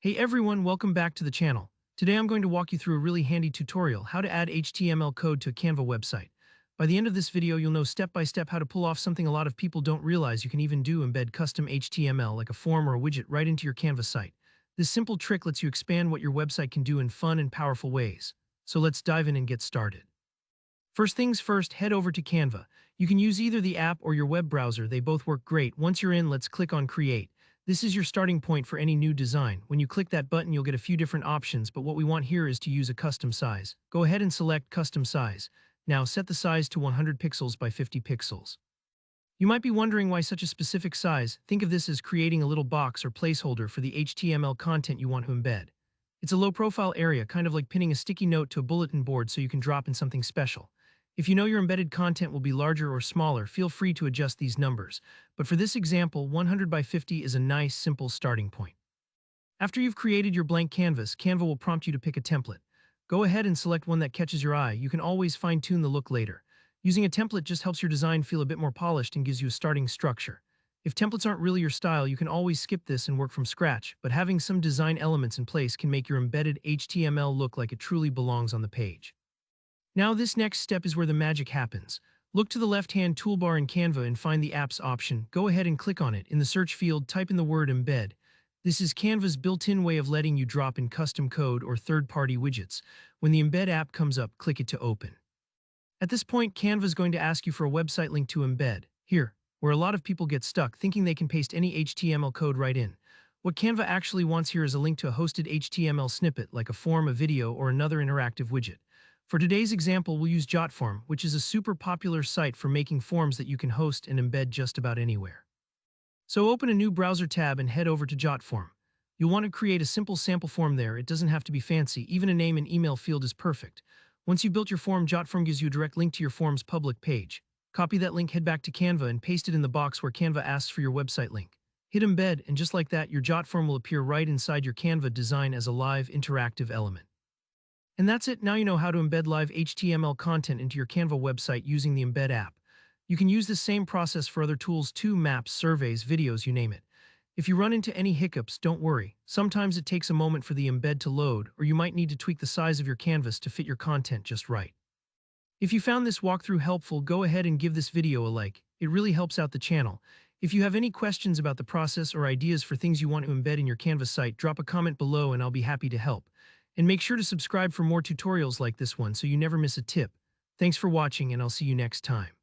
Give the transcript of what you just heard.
Hey everyone, welcome back to the channel. Today I'm going to walk you through a really handy tutorial how to add HTML code to a Canva website. By the end of this video, you'll know step by step how to pull off something a lot of people don't realize you can even do: embed custom HTML like a form or a widget right into your Canva site. This simple trick lets you expand what your website can do in fun and powerful ways. So let's dive in and get started. First things first, head over to Canva. You can use either the app or your web browser, they both work great. Once you're in, let's click on Create. This is your starting point for any new design. When you click that button, you'll get a few different options, but what we want here is to use a custom size. Go ahead and select Custom Size. Now set the size to 100 pixels by 50 pixels. You might be wondering why such a specific size. Think of this as creating a little box or placeholder for the HTML content you want to embed. It's a low-profile area, kind of like pinning a sticky note to a bulletin board so you can drop in something special. If you know your embedded content will be larger or smaller, feel free to adjust these numbers. But for this example, 100 by 50 is a nice, simple starting point. After you've created your blank canvas, Canva will prompt you to pick a template. Go ahead and select one that catches your eye. You can always fine-tune the look later. Using a template just helps your design feel a bit more polished and gives you a starting structure. If templates aren't really your style, you can always skip this and work from scratch, but having some design elements in place can make your embedded HTML look like it truly belongs on the page. Now this next step is where the magic happens. Look to the left-hand toolbar in Canva and find the Apps option. Go ahead and click on it. In the search field, type in the word Embed. This is Canva's built-in way of letting you drop in custom code or third-party widgets. When the Embed app comes up, click it to open. At this point, Canva is going to ask you for a website link to embed. Here, where a lot of people get stuck thinking they can paste any HTML code right in. What Canva actually wants here is a link to a hosted HTML snippet like a form, a video, or another interactive widget. For today's example, we'll use JotForm, which is a super popular site for making forms that you can host and embed just about anywhere. So open a new browser tab and head over to JotForm. You'll want to create a simple sample form there. It doesn't have to be fancy. Even a name and email field is perfect. Once you've built your form, JotForm gives you a direct link to your form's public page. Copy that link, head back to Canva, and paste it in the box where Canva asks for your website link. Hit Embed, and just like that, your JotForm will appear right inside your Canva design as a live, interactive element. And that's it. Now you know how to embed live HTML content into your Canva website using the Embed app. You can use the same process for other tools too: maps, surveys, videos, you name it. If you run into any hiccups, don't worry. Sometimes it takes a moment for the embed to load, or you might need to tweak the size of your canvas to fit your content just right. If you found this walkthrough helpful, go ahead and give this video a like. It really helps out the channel. If you have any questions about the process or ideas for things you want to embed in your Canva site, drop a comment below and I'll be happy to help. And make sure to subscribe for more tutorials like this one so you never miss a tip. Thanks for watching, and I'll see you next time.